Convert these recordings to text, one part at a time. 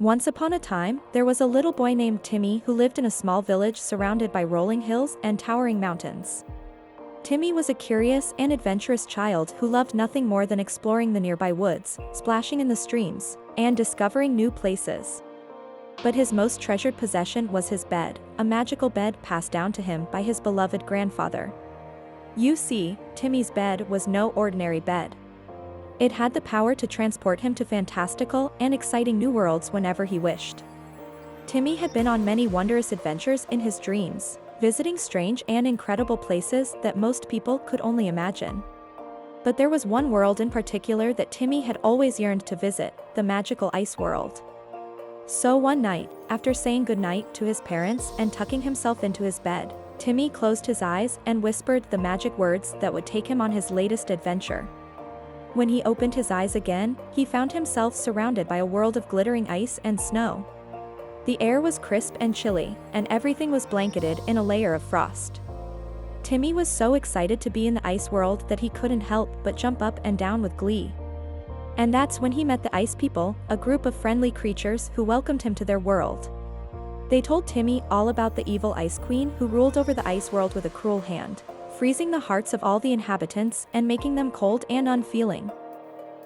Once upon a time, there was a little boy named Timmy who lived in a small village surrounded by rolling hills and towering mountains. Timmy was a curious and adventurous child who loved nothing more than exploring the nearby woods, splashing in the streams, and discovering new places. But his most treasured possession was his bed, a magical bed passed down to him by his beloved grandfather. You see, Timmy's bed was no ordinary bed. It had the power to transport him to fantastical and exciting new worlds whenever he wished. Timmy had been on many wondrous adventures in his dreams, visiting strange and incredible places that most people could only imagine. But there was one world in particular that Timmy had always yearned to visit, the magical ice world. So one night, after saying goodnight to his parents and tucking himself into his bed, Timmy closed his eyes and whispered the magic words that would take him on his latest adventure. When he opened his eyes again, he found himself surrounded by a world of glittering ice and snow. The air was crisp and chilly, and everything was blanketed in a layer of frost. Timmy was so excited to be in the ice world that he couldn't help but jump up and down with glee. And that's when he met the Ice People, a group of friendly creatures who welcomed him to their world. They told Timmy all about the evil Ice Queen who ruled over the ice world with a cruel hand, freezing the hearts of all the inhabitants and making them cold and unfeeling.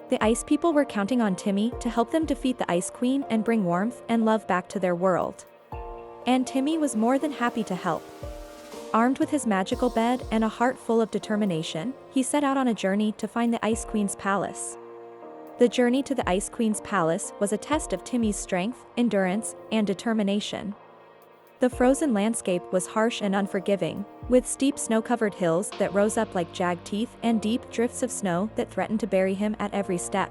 The Ice People were counting on Timmy to help them defeat the Ice Queen and bring warmth and love back to their world. And Timmy was more than happy to help. Armed with his magical bed and a heart full of determination, he set out on a journey to find the Ice Queen's palace. The journey to the Ice Queen's palace was a test of Timmy's strength, endurance, and determination. The frozen landscape was harsh and unforgiving, with steep snow-covered hills that rose up like jagged teeth and deep drifts of snow that threatened to bury him at every step.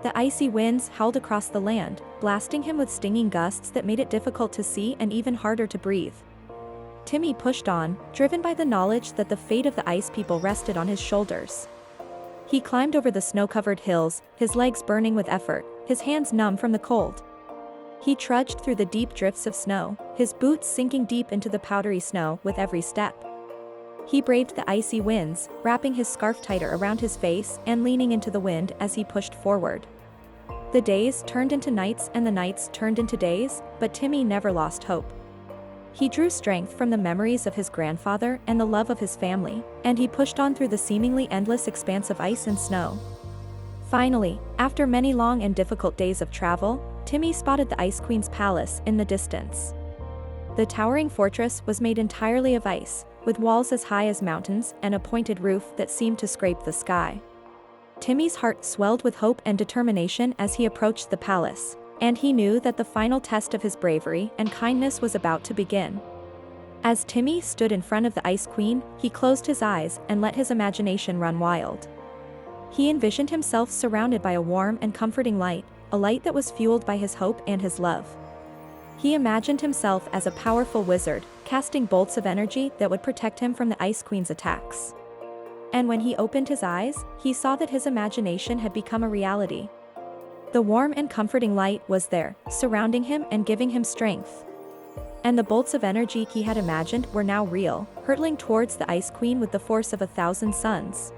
The icy winds howled across the land, blasting him with stinging gusts that made it difficult to see and even harder to breathe. Timmy pushed on, driven by the knowledge that the fate of the Ice People rested on his shoulders. He climbed over the snow-covered hills, his legs burning with effort, his hands numb from the cold. He trudged through the deep drifts of snow, his boots sinking deep into the powdery snow with every step. He braved the icy winds, wrapping his scarf tighter around his face and leaning into the wind as he pushed forward. The days turned into nights and the nights turned into days, but Timmy never lost hope. He drew strength from the memories of his grandfather and the love of his family, and he pushed on through the seemingly endless expanse of ice and snow. Finally, after many long and difficult days of travel, Timmy spotted the Ice Queen's palace in the distance. The towering fortress was made entirely of ice, with walls as high as mountains and a pointed roof that seemed to scrape the sky. Timmy's heart swelled with hope and determination as he approached the palace, and he knew that the final test of his bravery and kindness was about to begin. As Timmy stood in front of the Ice Queen, he closed his eyes and let his imagination run wild. He envisioned himself surrounded by a warm and comforting light, a light that was fueled by his hope and his love. He imagined himself as a powerful wizard, casting bolts of energy that would protect him from the Ice Queen's attacks. And when he opened his eyes, he saw that his imagination had become a reality. The warm and comforting light was there, surrounding him and giving him strength. And the bolts of energy he had imagined were now real, hurtling towards the Ice Queen with the force of 1,000 suns.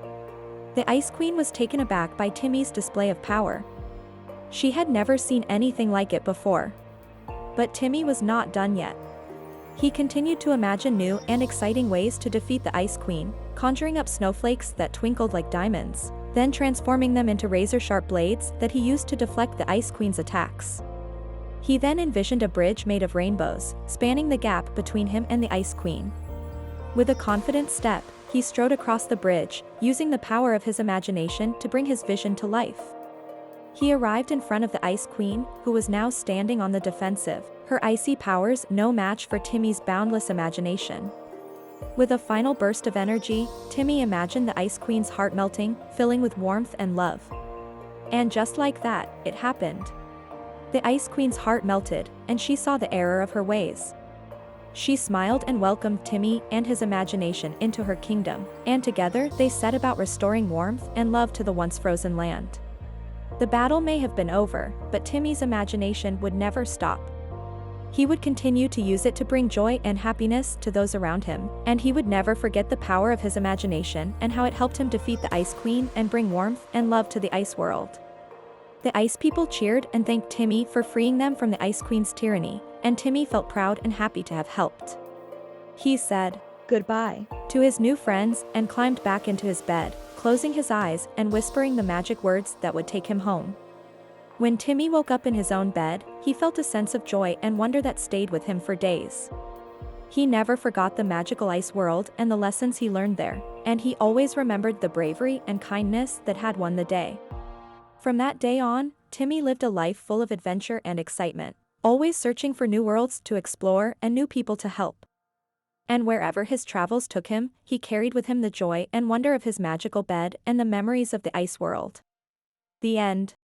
The Ice Queen was taken aback by Timmy's display of power. She had never seen anything like it before. But Timmy was not done yet. He continued to imagine new and exciting ways to defeat the Ice Queen, conjuring up snowflakes that twinkled like diamonds, then transforming them into razor-sharp blades that he used to deflect the Ice Queen's attacks. He then envisioned a bridge made of rainbows, spanning the gap between him and the Ice Queen. With a confident step, he strode across the bridge, using the power of his imagination to bring his vision to life. He arrived in front of the Ice Queen, who was now standing on the defensive, her icy powers no match for Timmy's boundless imagination. With a final burst of energy, Timmy imagined the Ice Queen's heart melting, filling with warmth and love. And just like that, it happened. The Ice Queen's heart melted, and she saw the error of her ways. She smiled and welcomed Timmy and his imagination into her kingdom, and together they set about restoring warmth and love to the once frozen land. The battle may have been over, but Timmy's imagination would never stop. He would continue to use it to bring joy and happiness to those around him, and he would never forget the power of his imagination and how it helped him defeat the Ice Queen and bring warmth and love to the ice world. The Ice People cheered and thanked Timmy for freeing them from the Ice Queen's tyranny, and Timmy felt proud and happy to have helped. He said goodbye to his new friends and climbed back into his bed, closing his eyes and whispering the magic words that would take him home. When Timmy woke up in his own bed, he felt a sense of joy and wonder that stayed with him for days. He never forgot the magical ice world and the lessons he learned there, and he always remembered the bravery and kindness that had won the day. From that day on, Timmy lived a life full of adventure and excitement, always searching for new worlds to explore and new people to help. And wherever his travels took him, he carried with him the joy and wonder of his magical bed and the memories of the ice world. The end.